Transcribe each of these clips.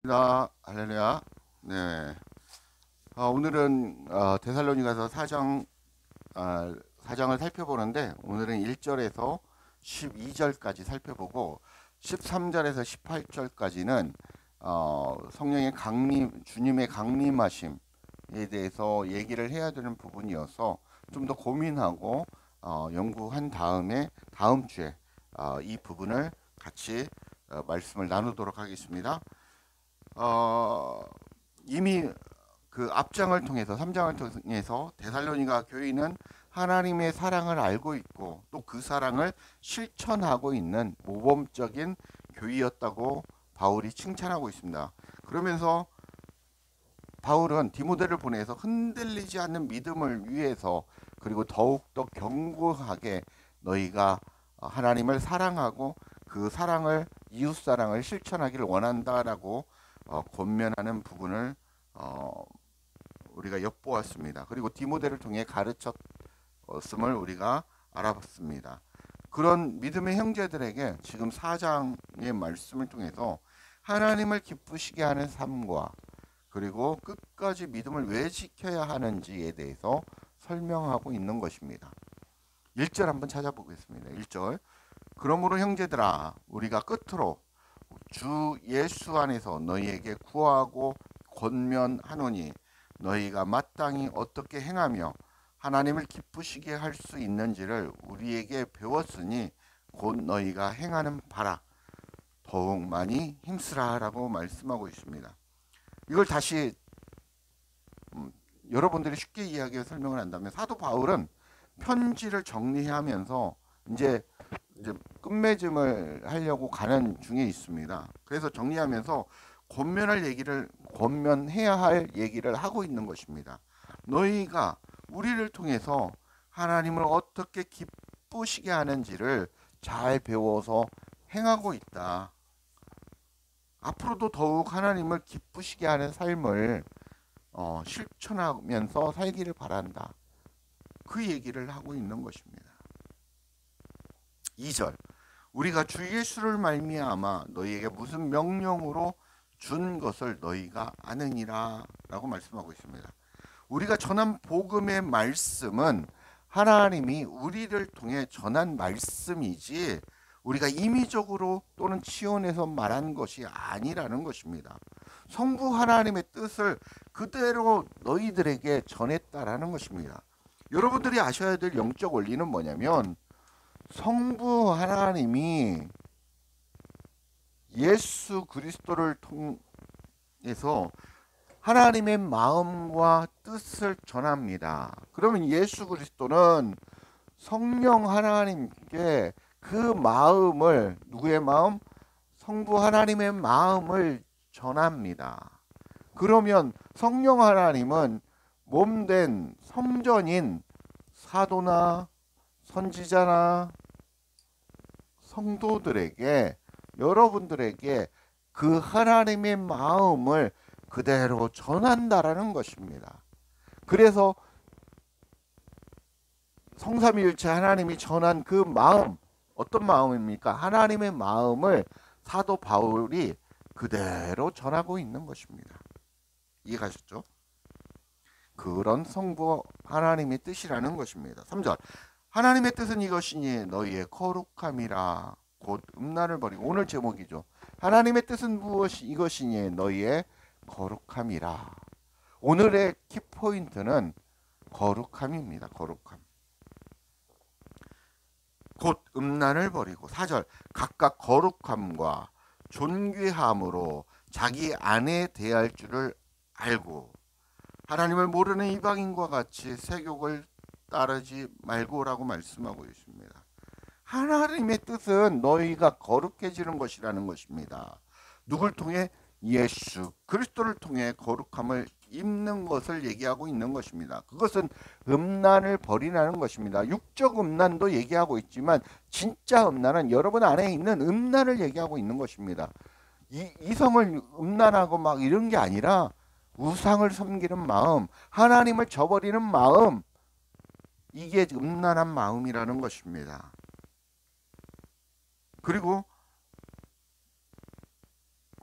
할렐루야. 네. 오늘은 데살로니가서 4장을 살펴보는데 오늘은 1절에서 12절까지 살펴보고 13절에서 18절까지는 성령의 강림, 주님의 강림하심에 대해서 얘기를 해야 되는 부분이어서 좀 더 고민하고 연구한 다음에 다음 주에 이 부분을 같이 말씀을 나누도록 하겠습니다. 어, 이미 그 앞장을 통해서 3장을 통해서 데살로니가 교인은 하나님의 사랑을 알고 있고 또 그 사랑을 실천하고 있는 모범적인 교회였다고 바울이 칭찬하고 있습니다. 그러면서 바울은 디모데를 보내서 흔들리지 않는 믿음을 위해서 그리고 더욱더 견고하게 너희가 하나님을 사랑하고 그 사랑을 이웃 사랑을 실천하기를 원한다라고 권면하는 부분을 우리가 엿보았습니다. 그리고 디모데를 통해 가르쳤음을 우리가 알아봤습니다. 그런 믿음의 형제들에게 지금 4장의 말씀을 통해서 하나님을 기쁘시게 하는 삶과 그리고 끝까지 믿음을 왜 지켜야 하는지에 대해서 설명하고 있는 것입니다. 1절 한번 찾아보겠습니다. 1절. 그러므로 형제들아 우리가 끝으로 주 예수 안에서 너희에게 구하고 권면하노니 너희가 마땅히 어떻게 행하며 하나님을 기쁘시게 할 수 있는지를 우리에게 배웠으니 곧 너희가 행하는 바라 더욱 많이 힘쓰라라고 말씀하고 있습니다. 이걸 다시 여러분들이 쉽게 이해하게 설명을 한다면 사도 바울은 편지를 정리하면서 이제 끝맺음을 하려고 가는 중에 있습니다. 그래서 정리하면서 권면해야 할 얘기를 하고 있는 것입니다. 너희가 우리를 통해서 하나님을 어떻게 기쁘시게 하는지를 잘 배워서 행하고 있다. 앞으로도 더욱 하나님을 기쁘시게 하는 삶을 실천하면서 살기를 바란다. 그 얘기를 하고 있는 것입니다. 2절. 우리가 주 예수를 말미암아 너희에게 무슨 명령으로 준 것을 너희가 아느니라 라고 말씀하고 있습니다. 우리가 전한 복음의 말씀은 하나님이 우리를 통해 전한 말씀이지 우리가 임의적으로 또는 치원해서 말한 것이 아니라는 것입니다. 성부 하나님의 뜻을 그대로 너희들에게 전했다라는 것입니다. 여러분들이 아셔야 될 영적 원리는 뭐냐면 성부 하나님이 예수 그리스도를 통해서 하나님의 마음과 뜻을 전합니다. 그러면 예수 그리스도는 성령 하나님께 그 마음을 누구의 마음? 성부 하나님의 마음을 전합니다. 그러면 성령 하나님은 몸된 성전인 사도나 선지자나 성도들에게 여러분들에게 그 하나님의 마음을 그대로 전한다라는 것입니다. 그래서 성삼위일체 하나님이 전한 그 마음 어떤 마음입니까? 하나님의 마음을 사도 바울이 그대로 전하고 있는 것입니다. 이해가셨죠? 그런 성부 하나님의 뜻이라는 것입니다. 3절. 하나님의 뜻은 이것이니 너희의 거룩함이라 곧 음란을 버리고 오늘 제목이죠. 하나님의 뜻은 이것이니 너희의 거룩함이라. 오늘의 키포인트는 거룩함입니다. 거룩함. 곧 음란을 버리고 4절. 각각 거룩함과 존귀함으로 자기 아내 대할 줄을 알고 하나님을 모르는 이방인과 같이 세욕을 따르지 말고라고 말씀하고 있습니다. 하나님의 뜻은 너희가 거룩해지는 것이라는 것입니다. 누굴 통해? 예수 그리스도를 통해 거룩함을 입는 것을 얘기하고 있는 것입니다. 그것은 음란을 버리라는 것입니다. 육적 음란도 얘기하고 있지만 진짜 음란은 여러분 안에 있는 음란을 얘기하고 있는 것입니다. 이성을 음란하고 막 이런 게 아니라 우상을 섬기는 마음, 하나님을 저버리는 마음, 이게 음란한 마음이라는 것입니다. 그리고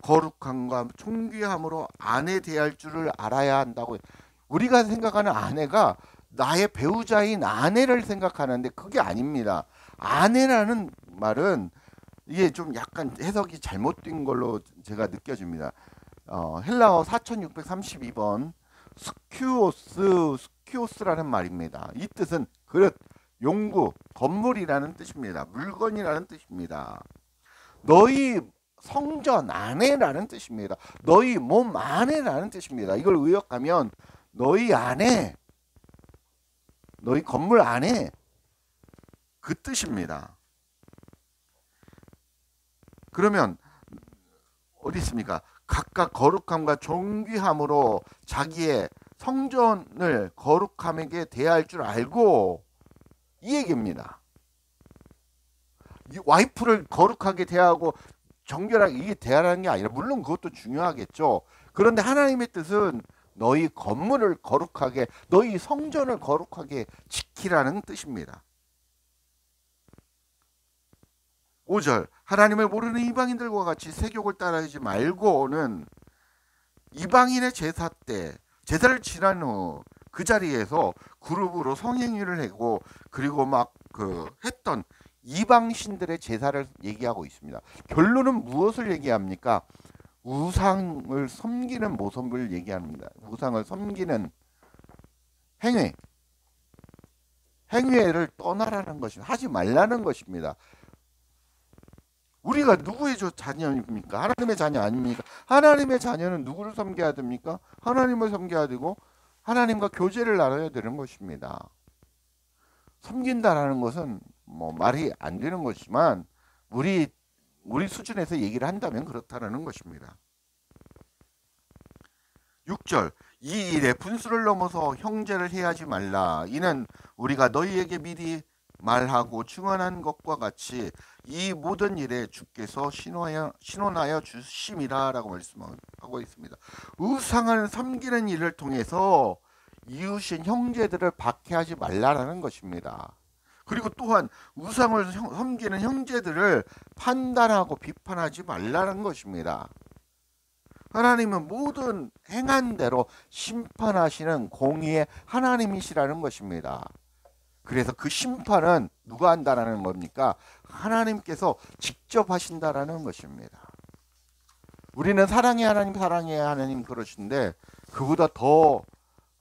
거룩함과 존귀함으로 아내 대할 줄을 알아야 한다고. 우리가 생각하는 아내가 나의 배우자인 아내를 생각하는데 그게 아닙니다. 아내라는 말은 이게 좀 약간 해석이 잘못된 걸로 제가 느껴집니다. 헬라어 4632번 스큐오스라는 말입니다. 이 뜻은 그릇, 용구, 건물이라는 뜻입니다. 물건이라는 뜻입니다. 너희 성전 안에라는 뜻입니다. 너희 몸 안에라는 뜻입니다. 이걸 의역하면 너희 안에, 너희 건물 안에, 그 뜻입니다. 그러면 어디 있습니까? 각각 거룩함과 존귀함으로 자기의 성전을 거룩함에게 대할 줄 알고, 이 얘기입니다. 이 와이프를 거룩하게 대하고 정결하게 이게 대하라는 게 아니라, 물론 그것도 중요하겠죠. 그런데 하나님의 뜻은 너희 건물을 거룩하게, 너희 성전을 거룩하게 지키라는 뜻입니다. 5절 하나님을 모르는 이방인들과 같이 세욕을 따르지 말고는, 이방인의 제사 때 제사를 지난 후 그 자리에서 그룹으로 성행위를 하고 그리고 막 했던 이방신들의 제사를 얘기하고 있습니다. 결론은 무엇을 얘기합니까? 우상을 섬기는 모습을 얘기합니다. 우상을 섬기는 행위를 떠나라는 것입니다. 하지 말라는 것입니다. 우리가 누구의 자녀입니까? 하나님의 자녀 아닙니까? 하나님의 자녀는 누구를 섬겨야 됩니까? 하나님을 섬겨야 되고 하나님과 교제를 나눠야 되는 것입니다. 섬긴다라는 것은 뭐 말이 안 되는 것이지만 우리 수준에서 얘기를 한다면 그렇다는 것입니다. 6절 이 일에 분수를 넘어서 형제를 해하지 말라. 이는 우리가 너희에게 미리 말하고 증언한 것과 같이 이 모든 일에 주께서 신원하여 주심이라 라고 말씀하고 있습니다. 우상을 섬기는 일을 통해서 이웃인 형제들을 박해하지 말라라는 것입니다. 그리고 또한 우상을 섬기는 형제들을 판단하고 비판하지 말라는 것입니다. 하나님은 모든 행한 대로 심판하시는 공의의 하나님이시라는 것입니다. 그래서 그 심판은 누가 한다라는 겁니까? 하나님께서 직접 하신다라는 것입니다. 우리는 사랑의 하나님 그러신데, 그보다 더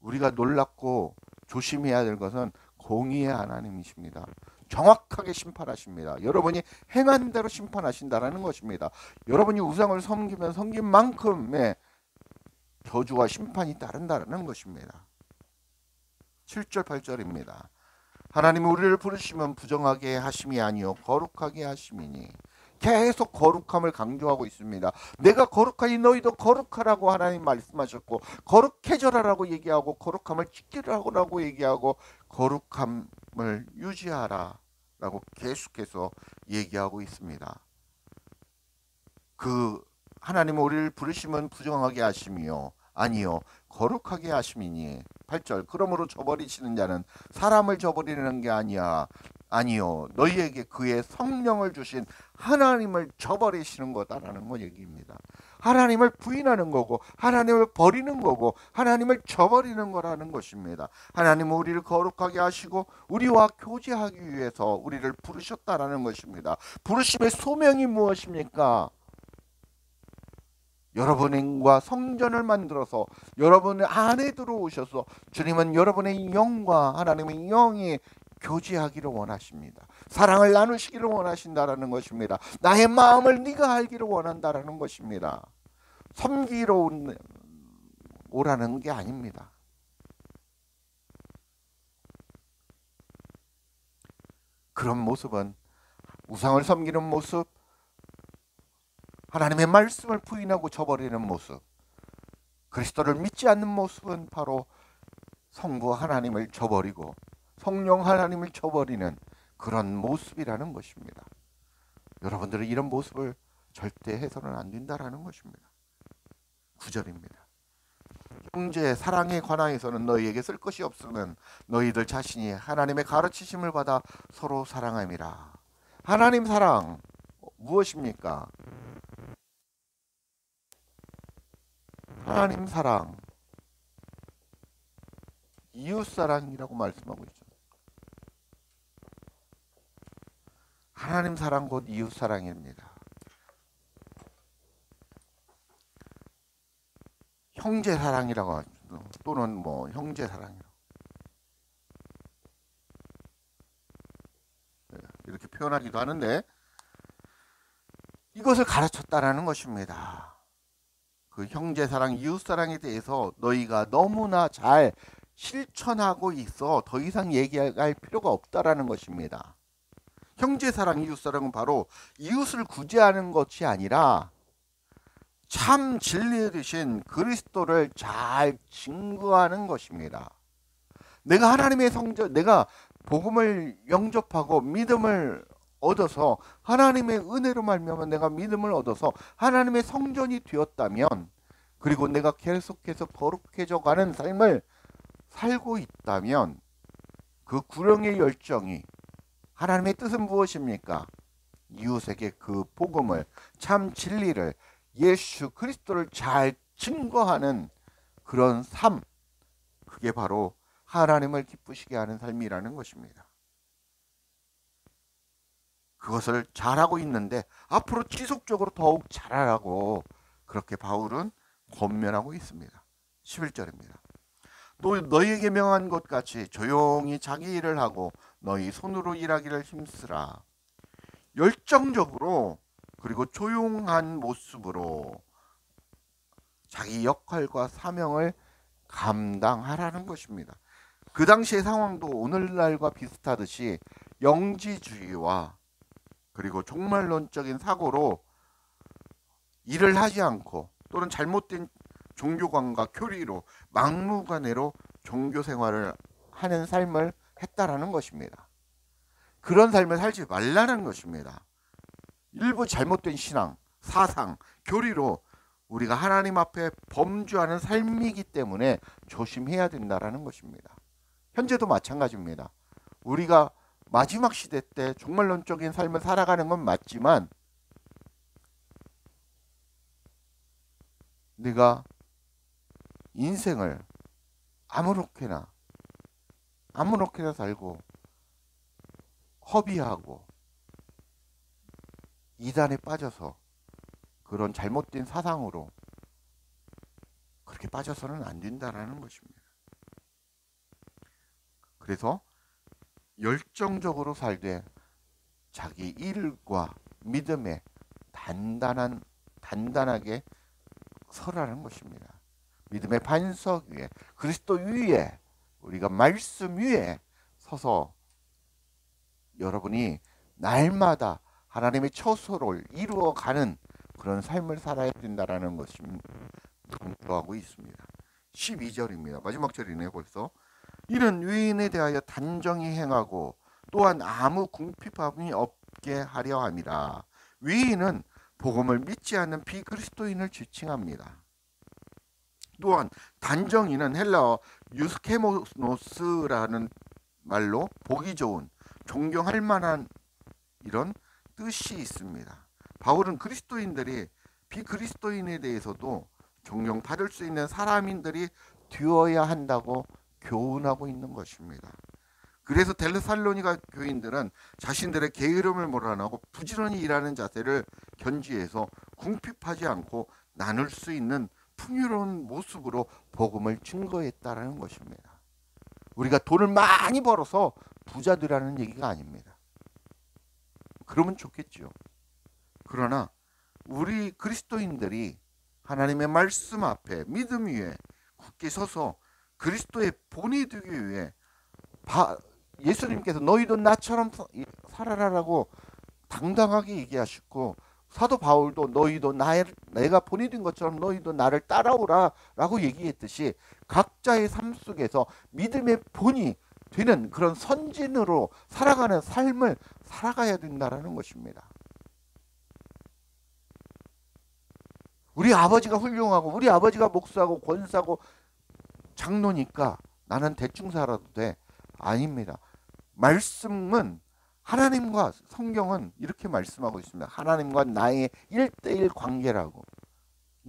우리가 놀랍고 조심해야 될 것은 공의의 하나님이십니다. 정확하게 심판하십니다. 여러분이 행한 대로 심판하신다라는 것입니다. 여러분이 우상을 섬기면 섬긴 만큼의 저주와 심판이 따른다는 것입니다. 7절 8절입니다. 하나님이 우리를 부르시면 부정하게 하심이 아니요 거룩하게 하심이니. 계속 거룩함을 강조하고 있습니다. 내가 거룩하니 너희도 거룩하라고 하나님 말씀하셨고, 거룩해져라라고 얘기하고, 거룩함을 지키라고 얘기하고, 거룩함을 유지하라 라고 계속해서 얘기하고 있습니다. 하나님은 우리를 부르시면 부정하게 하심이요 아니요 거룩하게 하심이니. 8절 그러므로 저버리시는 자는 사람을 저버리는 게 아니요 너희에게 그의 성령을 주신 하나님을 저버리시는 거다라는 거 얘기입니다. 하나님을 부인하는 거고 하나님을 버리는 거고 하나님을 저버리는 거라는 것입니다. 하나님은 우리를 거룩하게 하시고 우리와 교제하기 위해서 우리를 부르셨다라는 것입니다. 부르심의 소명이 무엇입니까? 여러분과 성전을 만들어서 여러분 안에 들어오셔서 주님은 여러분의 영과 하나님의 영이 교제하기를 원하십니다. 사랑을 나누시기를 원하신다라는 것입니다. 나의 마음을 네가 알기를 원한다라는 것입니다. 섬기러 오라는 게 아닙니다. 그런 모습은 우상을 섬기는 모습, 하나님의 말씀을 부인하고 저버리는 모습, 그리스도를 믿지 않는 모습은 바로 성부 하나님을 저버리고 성령 하나님을 저버리는 그런 모습이라는 것입니다. 여러분들은 이런 모습을 절대 해서는 안 된다라는 것입니다. 9절입니다. 형제 사랑에 관하여서는 너희에게 쓸 것이 없으면 너희들 자신이 하나님의 가르치심을 받아 서로 사랑함이라. 하나님 사랑 무엇입니까? 하나님 사랑, 이웃 사랑이라고 말씀하고 있죠. 하나님 사랑 곧 이웃 사랑입니다. 형제 사랑이라고 하죠. 또는 뭐 형제 사랑이라고 이렇게 표현하기도 하는데, 이것을 가르쳤다라는 것입니다. 그 형제 사랑, 이웃 사랑에 대해서 너희가 너무나 잘 실천하고 있어 더 이상 얘기할 필요가 없다라는 것입니다. 형제 사랑, 이웃 사랑은 바로 이웃을 구제하는 것이 아니라 참 진리 되신 그리스도를 잘 증거하는 것입니다. 내가 하나님의 성전, 내가 복음을 영접하고 믿음을 얻어서 하나님의 은혜로 말미암아 내가 믿음을 얻어서 하나님의 성전이 되었다면, 그리고 내가 계속해서 거룩해져 가는 삶을 살고 있다면, 그 구령의 열정이, 하나님의 뜻은 무엇입니까? 이웃에게 그 복음을, 참 진리를, 예수 그리스도를 잘 증거하는 그런 삶, 그게 바로 하나님을 기쁘시게 하는 삶이라는 것입니다. 그것을 잘하고 있는데 앞으로 지속적으로 더욱 잘하라고 그렇게 바울은 권면하고 있습니다. 11절입니다. 너희에게 명한 것 같이 조용히 자기 일을 하고 너희 손으로 일하기를 힘쓰라. 열정적으로, 그리고 조용한 모습으로 자기 역할과 사명을 감당하라는 것입니다. 그 당시의 상황도 오늘날과 비슷하듯이 영지주의와 그리고 종말론적인 사고로 일을 하지 않고, 또는 잘못된 종교관과 교리로 막무가내로 종교 생활을 하는 삶을 했다라는 것입니다. 그런 삶을 살지 말라는 것입니다. 일부 잘못된 신앙, 사상, 교리로 우리가 하나님 앞에 범죄하는 삶이기 때문에 조심해야 된다라는 것입니다. 현재도 마찬가지입니다. 우리가 마지막 시대 때 종말론적인 삶을 살아가는 건 맞지만, 네가 인생을 아무렇게나 살고 허비하고 이단에 빠져서 그런 잘못된 사상으로 그렇게 빠져서는 안 된다는 것입니다. 그래서 열정적으로 살되 자기 일과 믿음에 단단하게 서라는 것입니다. 믿음의 반석 위에, 그리스도 위에, 우리가 말씀 위에 서서 여러분이 날마다 하나님의 처소를 이루어가는 그런 삶을 살아야 된다는 것을 강조하고 있습니다. 12절입니다. 마지막 절이네요 벌써. 이는 위인에 대하여 단정히 행하고 또한 아무 궁핍함이 없게 하려 함이라. 위인은 복음을 믿지 않는 비그리스도인을 지칭합니다. 또한 단정히는 헬라어 유스케모노스라는 말로 보기 좋은, 존경할 만한 이런 뜻이 있습니다. 바울은 그리스도인들이 비그리스도인에 대해서도 존경받을 수 있는 사람인들이 되어야 한다고 교훈하고 있는 것입니다. 그래서 데살로니가 교인들은 자신들의 게으름을 몰아내고 부지런히 일하는 자세를 견지해서 궁핍하지 않고 나눌 수 있는 풍요로운 모습으로 복음을 증거했다라는 것입니다. 우리가 돈을 많이 벌어서 부자 되라는 얘기가 아닙니다. 그러면 좋겠죠. 그러나 우리 그리스도인들이 하나님의 말씀 앞에 믿음 위에 굳게 서서 그리스도의 본이 되기 위해 예수님께서 너희도 나처럼 살아라라고 당당하게 얘기하시고, 사도 바울도 너희도 내가 본이 된 것처럼 너희도 나를 따라오라 라고 얘기했듯이 각자의 삶 속에서 믿음의 본이 되는 그런 선진으로 살아가는 삶을 살아가야 된다는 것입니다. 우리 아버지가 훌륭하고 우리 아버지가 목사고 권사고 장로니까 나는 대충 살아도 돼. 아닙니다. 말씀은, 하나님과 성경은 이렇게 말씀하고 있습니다. 하나님과 나의 1:1 관계라고,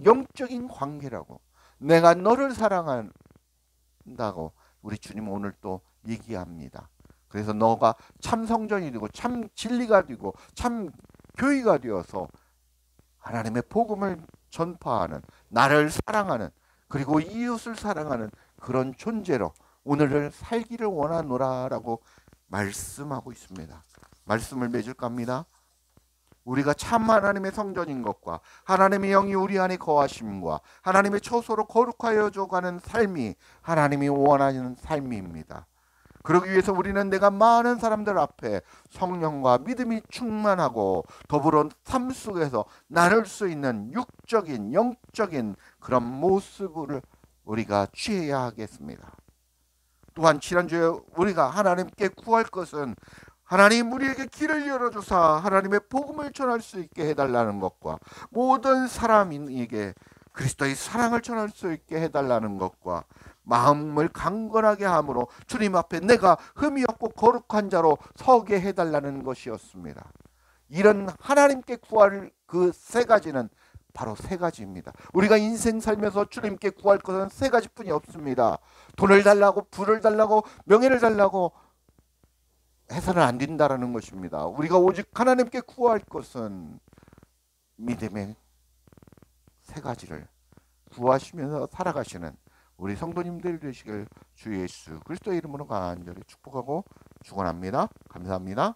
영적인 관계라고. 내가 너를 사랑한다고 우리 주님 오늘 또 얘기합니다. 그래서 너가 참 성전이 되고 참 진리가 되고 참 교회가 되어서 하나님의 복음을 전파하는, 나를 사랑하는, 그리고 이웃을 사랑하는 그런 존재로 오늘을 살기를 원하노라라고 말씀하고 있습니다. 말씀을 맺을까 합니다. 우리가 참 하나님의 성전인 것과 하나님의 영이 우리 안에 거하심과 하나님의 처소로 거룩하여 줘가는 삶이 하나님이 원하는 삶입니다. 그러기 위해서 우리는 내가 많은 사람들 앞에 성령과 믿음이 충만하고 더불어 삶 속에서 나눌 수 있는 육적인 영적인 그런 모습을 우리가 취해야 하겠습니다. 또한 지난주에 우리가 하나님께 구할 것은 하나님 우리에게 길을 열어주사 하나님의 복음을 전할 수 있게 해달라는 것과 모든 사람에게 그리스도의 사랑을 전할 수 있게 해달라는 것과 마음을 강건하게 함으로 주님 앞에 내가 흠이 없고 거룩한 자로 서게 해달라는 것이었습니다. 이런 하나님께 구할 그 세 가지는 바로 세 가지입니다. 우리가 인생 살면서 주님께 구할 것은 세 가지뿐이 없습니다. 돈을 달라고, 부를 달라고, 명예를 달라고 해서는 안 된다라는 것입니다. 우리가 오직 하나님께 구할 것은 믿음의 세 가지를 구하시면서 살아가시는 우리 성도님들 되시길 주 예수 그리스도의 이름으로 간절히 축복하고 축원합니다. 감사합니다.